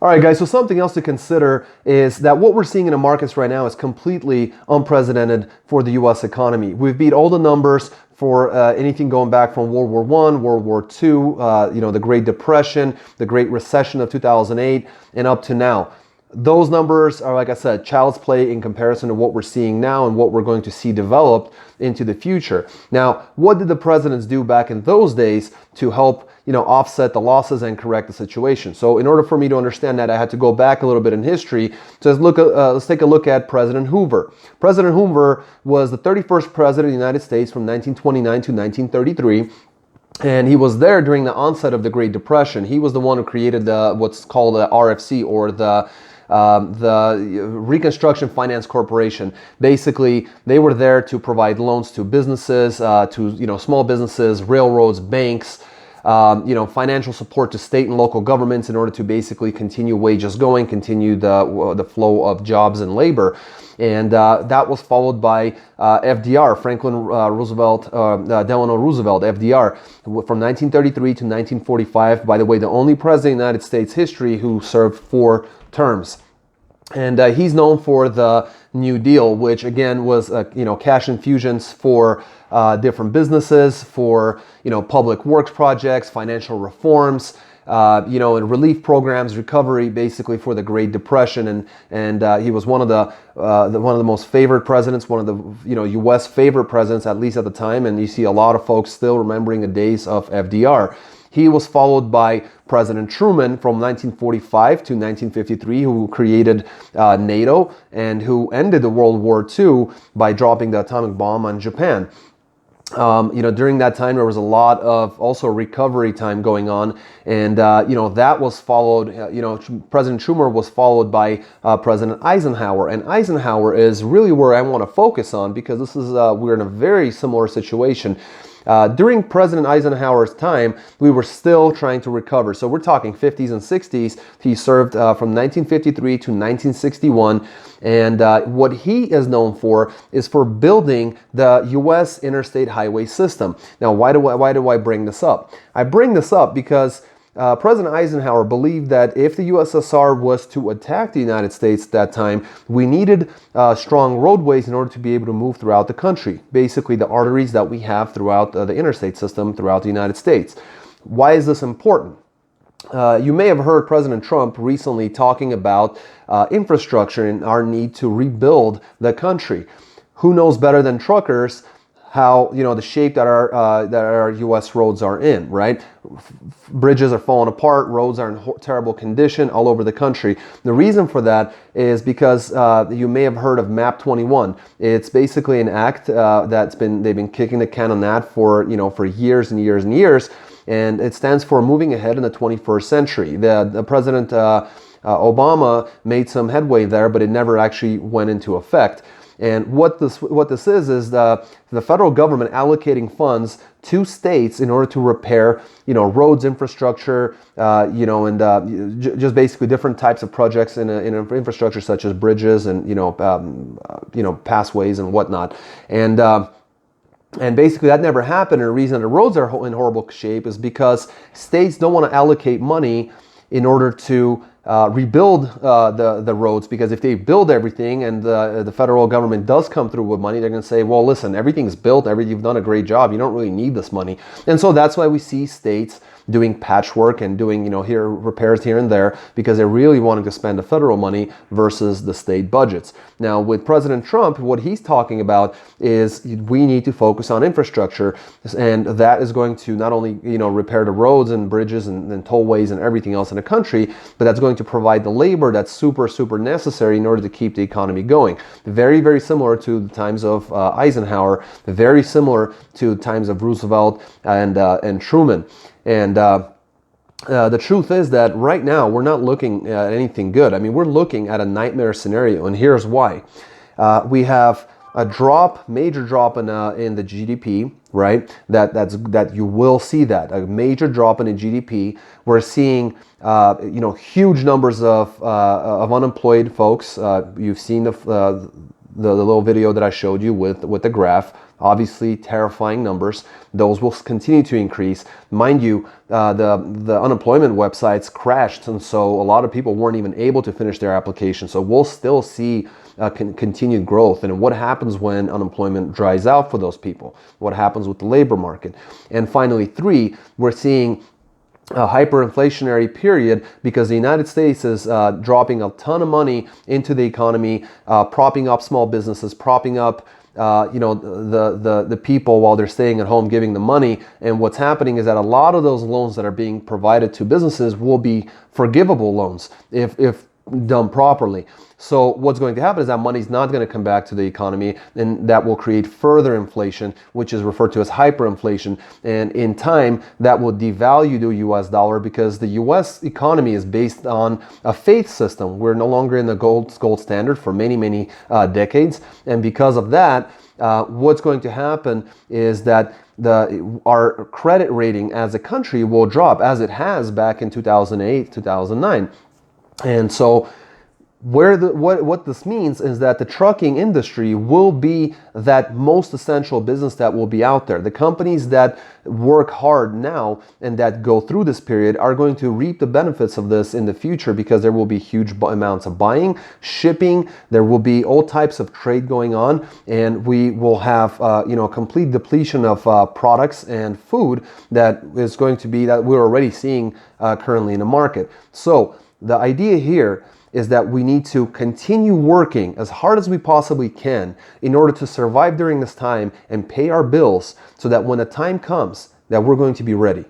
All right, guys, so something else to consider is that what we're seeing in the markets right now is completely unprecedented for the U.S. economy. We've beat all the numbers for anything going back from World War I, World War II, the Great Depression, the Great Recession of 2008, and up to now. Those numbers are, like I said, child's play in comparison to what we're seeing now and what we're going to see developed into the future. Now, what did the presidents do back in those days to help, offset the losses and correct the situation? So in order for me to understand that, I had to go back a little bit in history. So let's take a look at President Hoover. President Hoover was the 31st president of the United States from 1929 to 1933. And he was there during the onset of the Great Depression. He was the one who created what's called the RFC, or the Reconstruction Finance Corporation. Basically, they were there to provide loans to businesses, to small businesses, railroads, banks, financial support to state and local governments in order to basically continue wages going, continue the flow of jobs and labor. And that was followed by FDR, Franklin Roosevelt, Delano Roosevelt, FDR, from 1933 to 1945. By the way, the only president in the United States history who served 4 terms. And he's known for the New Deal, which again was, cash infusions for different businesses, for, public works projects, financial reforms, and relief programs, recovery, basically for the Great Depression. And he was one of the most favored presidents, one of the U.S. favorite presidents, at least at the time. And you see a lot of folks still remembering the days of FDR. He was followed by President Truman from 1945 to 1953, who created NATO and who ended the World War II by dropping the atomic bomb on Japan. During that time, there was a lot of also recovery time going on. And, that was followed, President Truman was followed by President Eisenhower. And Eisenhower is really where I want to focus on, because this is, we're in a very similar situation. During President Eisenhower's time, we were still trying to recover. So we're talking 50s and 60s. He served from 1953 to 1961. And what he is known for is for building the U.S. interstate highway system. Now, why do I bring this up? I bring this up because President Eisenhower believed that if the USSR was to attack the United States at that time, we needed strong roadways in order to be able to move throughout the country. Basically, the arteries that we have throughout the interstate system throughout the United States. Why is this important? You may have heard President Trump recently talking about infrastructure and our need to rebuild the country. Who knows better than truckers how, the shape that our U.S. roads are in, right? Bridges are falling apart, roads are in terrible condition all over the country. The reason for that is because you may have heard of MAP 21. It's basically an act they've been kicking the can on that for years and years and years, and it stands for moving ahead in the 21st century. The President Obama made some headway there, but it never actually went into effect. And what this is the federal government allocating funds to states in order to repair, roads, infrastructure, just basically different types of projects in infrastructure, such as bridges and pathways and whatnot. And basically that never happened. And the reason the roads are in horrible shape is because states don't want to allocate money in order to rebuild the roads, because if they build everything and the federal government does come through with money, they're going to say, well, listen, everything's built, you've done a great job, you don't really need this money. And so that's why we see states doing patchwork and doing repairs here and there, because they're really wanting to spend the federal money versus the state budgets. Now with President Trump, what he's talking about is we need to focus on infrastructure, and that is going to not only repair the roads and bridges and tollways and everything else in the country, but that's going to provide the labor that's super necessary in order to keep the economy going. Very, very similar to the times of Eisenhower, very similar to the times of Roosevelt and Truman. And the truth is that right now we're not looking at anything good. I mean, we're looking at a nightmare scenario, and here's why. We have a major drop in the GDP, right? That you will see that a major drop in the GDP. We're seeing huge numbers of unemployed folks. You've seen the little video that I showed you with the graph. Obviously, terrifying numbers. Those will continue to increase. Mind you, the unemployment websites crashed, and so a lot of people weren't even able to finish their application. So we'll still see continued growth. And what happens when unemployment dries out for those people? What happens with the labor market? And finally, 3, we're seeing a hyperinflationary period because the United States is dropping a ton of money into the economy, propping up small businesses, propping up the people while they're staying at home, giving them money. And what's happening is that a lot of those loans that are being provided to businesses will be forgivable loans if done properly. So what's going to happen is that money's not going to come back to the economy, and that will create further inflation, which is referred to as hyperinflation. And in time, that will devalue the US dollar because the US economy is based on a faith system. We're no longer in the gold standard for many decades. And because of that, what's going to happen is that our credit rating as a country will drop, as it has back in 2008, 2009. And so what this means is that the trucking industry will be that most essential business that will be out there. The companies that work hard now and that go through this period are going to reap the benefits of this in the future because there will be huge amounts of buying, shipping, there will be all types of trade going on, and we will have a complete depletion of products and food that is going to be that we're already seeing currently in the market. So the idea here is that we need to continue working as hard as we possibly can in order to survive during this time and pay our bills so that when the time comes that we're going to be ready.